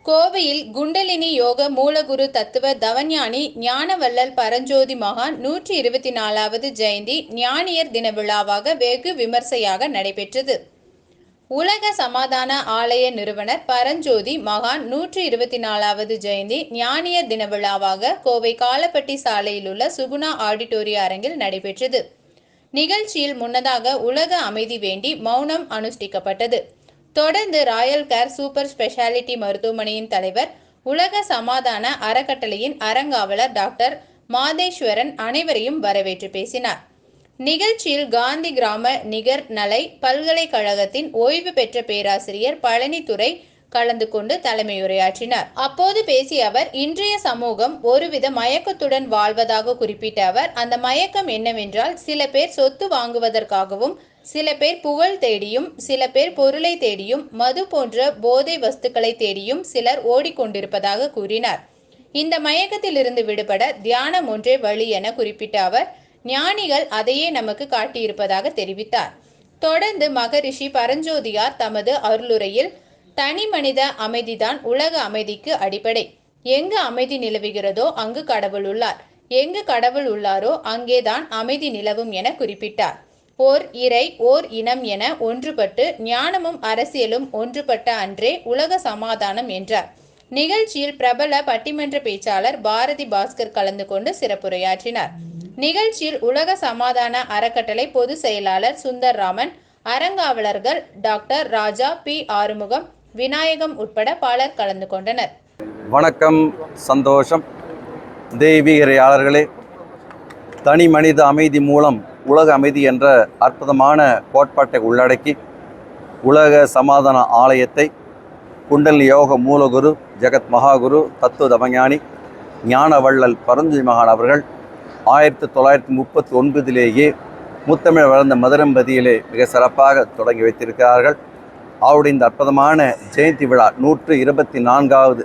கோவையில் குண்டலினி யோக மூலகுரு தத்துவ தவஞானி ஞானவள்ளல் பரஞ்சோதி மகான் 124வது ஜெயந்தி ஞானியர் தின விழாவாக வெகு விமர்சையாக நடைபெற்றது. உலக சமாதான ஆலய நிறுவனர் பரஞ்சோதி மகான் 124வது ஜெயந்தி ஞானியர் தின விழாவாக கோவை காலப்பட்டி சாலையில் உள்ள சுகுணா ஆடிட்டோரிய அரங்கில் நடைபெற்றது. நிகழ்ச்சியில் முன்னதாக உலக அமைதி வேண்டி மௌனம் அனுஷ்டிக்கப்பட்டது. தொடர்ந்து ராயல் கேர் சூப்பர் ஸ்பெஷாலிட்டி மருத்துவமனையின் தலைவர், உலக சமாதான அறக்கட்டளையின் அறங்காவலர் டாக்டர் மாதேஸ்வரன் அனைவரையும் வரவேற்று பேசினார். நிகழ்ச்சியில் காந்தி கிராம நிகர் நலை பல்கலைக்கழகத்தின் ஓய்வு பெற்ற பேராசிரியர் பழனித்துறை கலந்து கொண்டு தலைமையுரையாற்றினார். அப்போது பேசிய அவர், இன்றைய சமூகம் ஒருவித மயக்கத்துடன் வாழ்வதாக குறிப்பிட்ட அவர், அந்த மயக்கம் என்னவென்றால், சில பேர் சொத்து வாங்குவதற்காகவும், சில பேர் புகழ் தேடியும், சில பேர் பொருளை தேடியும், மது போன்ற போதை வஸ்துக்களை தேடியும் சிலர் ஓடிக்கொண்டிருப்பதாக கூறினார். இந்த மயக்கத்திலிருந்து விடுபட தியானம் ஒன்றே வழி என குறிப்பிட்ட அவர், ஞானிகள் அதையே நமக்கு காட்டியிருப்பதாக தெரிவித்தார். தொடர்ந்து மகரிஷி பரஞ்சோதியார் தமது அருளுரையில், தனி மனித அமைதிதான் உலக அமைதிக்கு அடிப்படை. எங்கு அமைதி நிலவுகிறதோ அங்கு கடவுள் உள்ளார். எங்கு கடவுள் உள்ளாரோ அங்கேதான் அமைதி நிலவும் என குறிப்பிட்டார். ஓர் இறை, ஓர் இனம் என ஒன்றுபட்டு ஞானமும் அரசியலும் ஒன்றுபட்ட அன்றே உலக சமாதானம் என்றார். நிகழ்ச்சியில் பிரபல பட்டிமன்ற பேச்சாளர் பாரதி பாஸ்கர் கலந்து கொண்டு சிறப்புரையாற்றினார். நிகழ்ச்சியில் உலக சமாதான அறக்கட்டளை பொதுச் செயலாளர் சுந்தர்ராமன், அறங்காவலர்கள் டாக்டர் ராஜா, பி. ஆறுமுகம், விநாயகம் உட்பட பலர் கலந்து கொண்டனர். வணக்கம், சந்தோஷம். தெய்வீகரையாளர்களே, தனி மனித அமைதி மூலம் உலக அமைதி என்ற அற்புதமான கோட்பாட்டை உள்ளடக்கி உலக சமாதான ஆலயத்தை குண்டலினி யோக மூலகுரு ஜெகத் மகாகுரு தத்துவ தவஞானி ஞானவள்ளல் பரஞ்சோதி மகான் அவர்கள் 1939 முத்தமிழ் வளர்ந்த மதுரம்பதியிலே மிக சிறப்பாக தொடங்கி வைத்திருக்கிறார்கள். அவருடைய இந்த அற்புதமான ஜெயந்தி விழா 124வது